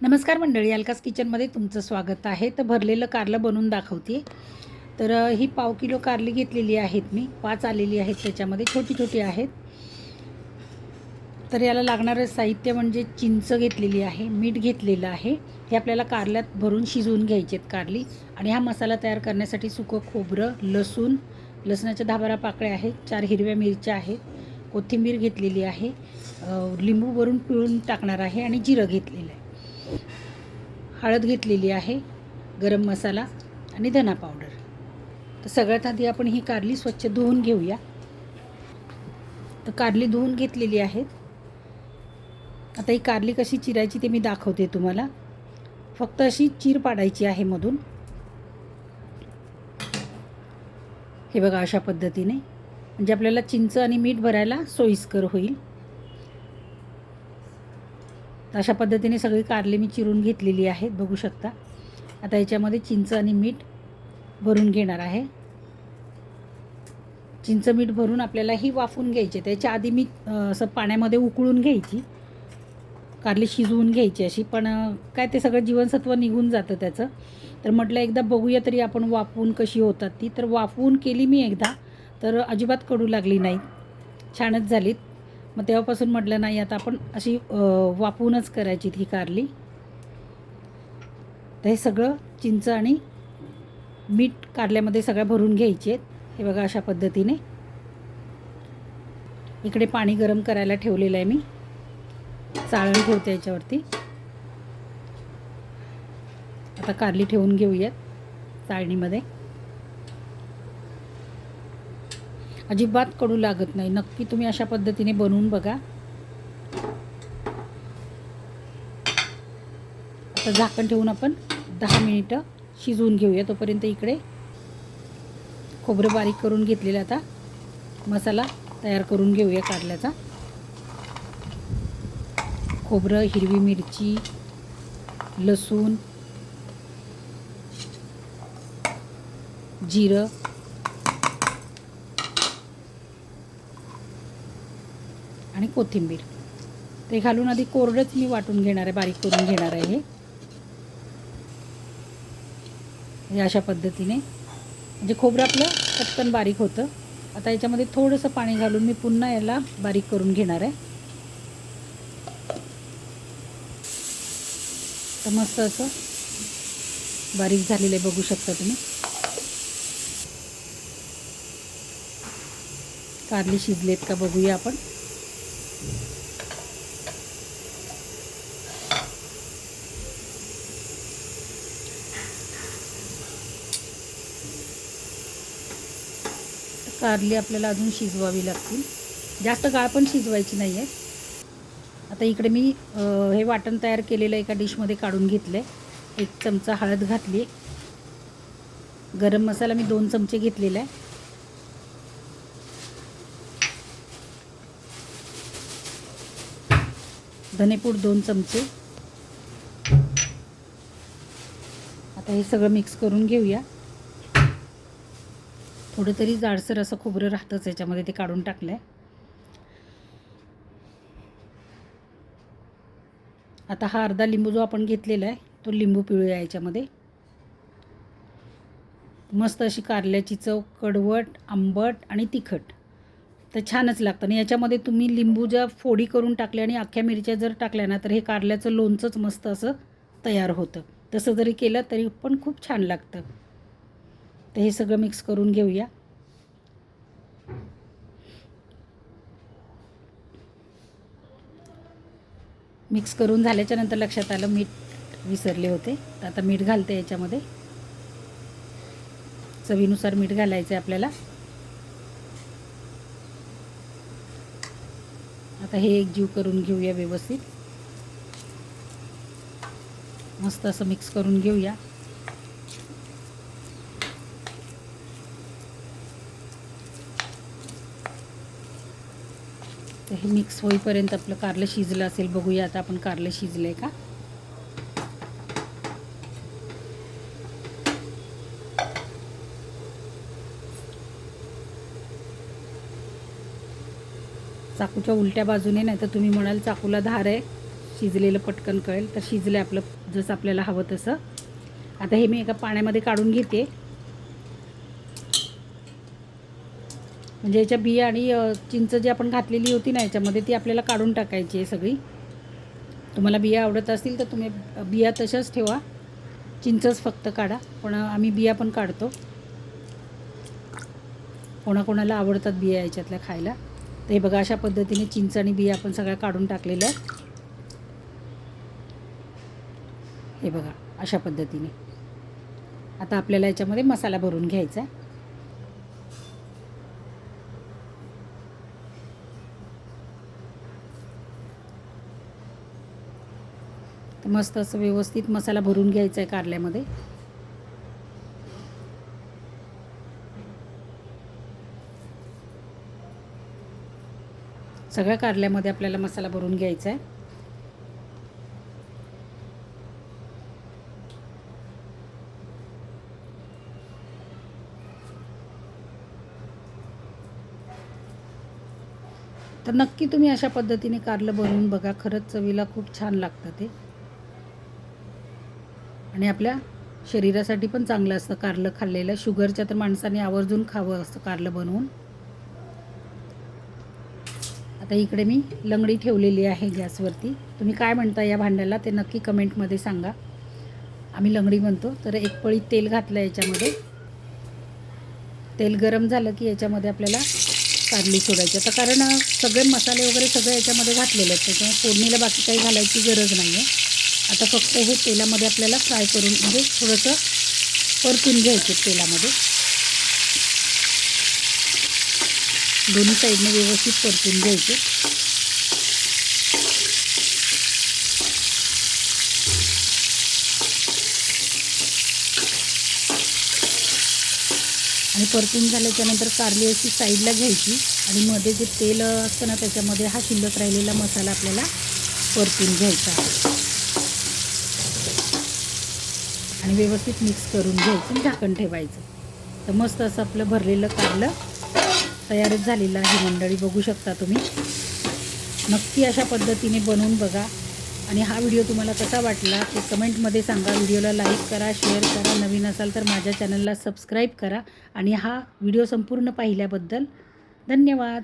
नमस्कार मंडळी, अलकास किचनमध्ये तुमचं स्वागत आहे. तर भरलेलं कारलं बनवून दाखवते. तर ही पाव किलो कारली घेतलेली आहेत मी. 5 आलेली आहेत, त्याच्यामध्ये छोटी छोटी आहेत. तर याला लागणारं साहित्य म्हणजे चिंच घेतलेली आहे, मीठ घेतलेलं आहे. हे आपल्याला कारल्यात भरून शिजवून घ्यायचे आहेत कारली. आणि हा मसाला तयार करण्यासाठी सुकं खोबरं, लसणाच्या 10-12 पाकळ्या आहेत, 4 हिरव्या मिरच्या आहेत, कोथिंबीर घेतलेली आहे, लिंबू भरून पिळून टाकणार आहे आणि जिरं घेतलेलं आहे, हळद घेतलेली आहे, गरम मसाला आणि धना पावडर. तर सगळ्यात आधी आपण ही कारली स्वच्छ धुवून घेऊया. तर कारली धुवून घेतलेली आहेत. आता ही कारली कशी चिरायची ते मी दाखवते तुम्हाला. फक्त अशी चीर पाडायची आहे मधून. हे बघा, अशा पद्धतीने, म्हणजे आपल्याला चिंच आणि मीठ भरायला सोयीस्कर होईल. तर अशा पद्धतीने सगळी कारली मी चिरून घेतलेली आहेत, बघू शकता. आता याच्यामध्ये चिंच आणि मीठ भरून घेणार आहे. चिंच मीठ भरून आपल्याला ही वाफवून घ्यायची. त्याच्या आधी मी असं पाण्यामध्ये उकळून घ्यायची, कारली शिजवून घ्यायची अशी. पण काय ते सगळं जीवनसत्व निघून जातं त्याचं. तर म्हटलं एकदा बघूया तरी आपण वाफवून कशी होतात ती. तर वाफवून केली मी एकदा, तर अजिबात कडू लागली नाही, छानच झालीत. मग तेव्हापासून म्हटलं नाही, आता आपण अशी वाफवूनच करायची ही कारली. तर हे सगळं चिंच आणि मीठ कारल्यामध्ये सगळं भरून घ्यायचे आहेत. हे बघा, अशा पद्धतीने. इकडे पाणी गरम करायला ठेवलेलं आहे मी, चाळण ठेवते याच्यावरती. आता कारली ठेवून घेऊयात चाळणीमध्ये. अजिबात कडू लागत नाही. नक्की तुम्ही अशा पद्धतीने बनवून बघा. आता झाकण ठेवून आपण 10 मिनिटं शिजवून घेऊया. तोपर्यंत इकडे खोबरं बारीक करून घेतलेलं, आता मसाला तयार करून घेऊया कारल्याचा. खोबरं, हिरवी मिरची, लसूण, जिरं आणि कोथिंबीर ते घालून आधी कोरडंच मी वाटून घेणार आहे, बारीक करून घेणार आहे. हे अशा पद्धतीने, म्हणजे खोबरं आपलं पटकन बारीक होतं. आता याच्यामध्ये थोडंसं पाणी घालून मी पुन्हा याला बारीक करून घेणार आहे. तर मस्त असं बारीक झालेलं आहे, बघू शकता तुम्ही. कारली शिजलेत का बघूया आपण. कारली आपल्याला अजून शिजवावी लागतील, जास्त काळ पण शिजवायची नाही आहे. आता इकडे मी हे वाटण तयार केलेलं एका डिशमध्ये काढून घेतलं आहे. 1 चमचा हळद घातली, गरम मसाला मी 2 चमचे घेतलेला आहे, धनेपूड 2 चमचे. आता हे सगळं मिक्स करून घेऊया. थोडं तरी जाडसर असं खोबरं राहतंच याच्यामध्ये, ते काढून टाकलं आहे. आता हा अर्धा लिंबू जो आपण घेतलेला आहे तो लिंबू पिळूया याच्यामध्ये. मस्त अशी कारल्याची चव, कडवट, आंबट आणि तिखट, तर छानच लागतं. आणि याच्यामध्ये तुम्ही लिंबू जर फोडी करून टाकल्या आणि अख्ख्या मिरच्या जर टाकल्या ना, तर हे कारल्याचं लोणचंच मस्त असं तयार होतं. तसं जरी केलं तरी पण खूप छान लागतं. तर हे सगळं मिक्स करून घेऊया. मिक्स करून झाल्याच्या नंतर लक्षात आलं मीठ विसरले होते, तर आता मीठ घालते याच्यामध्ये. चवीनुसार मीठ घालायचं आहे आपल्याला. आता हे एकजीव करून घेऊया व्यवस्थित. मस्त असं मिक्स करून घेऊया. तर हे मिक्स होईपर्यंत आपलं कारलं शिजलं असेल, बघूया आता आपण कारलं शिजलं आहे का. चाकूच्या उलट्या बाजूने, नाही तर तुम्ही म्हणाल चाकूला धार आहे, शिजलेलं पटकन कळेल. तर शिजलं आपलं जसं आपल्याला हवं तसं. आता हे मी एका पाण्यामध्ये काढून घेते. म्हणजे याच्या बिया आणि चिंच जी आपण घातलेली होती ना याच्यामध्ये ती आपल्याला काढून टाकायची आहे सगळी. तुम्हाला बिया आवडत असतील तर तुम्ही बिया तशाच ठेवा, चिंचच फक्त काढा. पण आम्ही बिया पण काढतो. कोणाकोणाला आवडतात बिया याच्यातल्या खायला. तर हे बघा अशा पद्धतीने चिंच आणि बिया आपण सगळ्या काढून टाकलेल्या आहेत. हे बघा अशा पद्धतीने. आता आपल्याला याच्यामध्ये मसाला भरून घ्यायचा आहे. तर मस्त असं व्यवस्थित मसाला भरून घ्यायचा आहे कारल्यामध्ये. सगळ्या कारल्यामध्ये आपल्याला मसाला भरून घ्यायचा आहे. तर नक्की तुम्ही अशा पद्धतीने कारलं बनवून बघा. खरंच चवीला खूप छान लागतं ते. आणि आपल्या शरीरासाठी पण चांगलं असतं कारलं खाल्लेलं. शुगरच्या तर माणसाने आवर्जून खावं असतं कारलं बनवून. आता इकडे मी लंगडी ठेवलेली आहे गॅसवरती. तुम्ही काय म्हणता या भांड्याला ते नक्की कमेंटमध्ये सांगा. आम्ही लंगडी म्हणतो. तर एक पळी तेल घातलं याच्यामध्ये. तेल गरम झालं की याच्यामध्ये आपल्याला कारली सोडायची. आता कारण सगळे मसाले वगैरे सगळे याच्यामध्ये घातलेले आहेत, त्याच्यामुळे फोडणीला बाकी काही घालायची गरज नाही आहे. आता फक्त हे तेलामध्ये आपल्याला फ्राय करून म्हणजे थोडंसं परतून घ्यायचं तेलामध्ये. दोन्ही साईडने व्यवस्थित परतून घ्यायचे. आणि परतून झाल्याच्यानंतर कारली अशी साईडला घ्यायची आणि मध्ये जे तेल असतं ना त्याच्यामध्ये हा शिल्लक राहिलेला मसाला आपल्याला परतून घ्यायचा आणि व्यवस्थित मिक्स करून घ्यायचं, झाकण ठेवायचं. तर मस्त असं आपलं भरलेलं कारलं तयारच झालेलं आहे मंडळी. बघू शकता तुम्ही. नक्की अशा पद्धतीने बनवून बघा. आणि हा व्हिडिओ तुम्हाला कसा वाटला ते कमेंटमध्ये सांगा. व्हिडिओला लाईक करा, शेअर करा. नवीन असाल तर माझ्या चॅनलला सबस्क्राईब करा. आणि हा व्हिडिओ संपूर्ण पाहिल्याबद्दल धन्यवाद.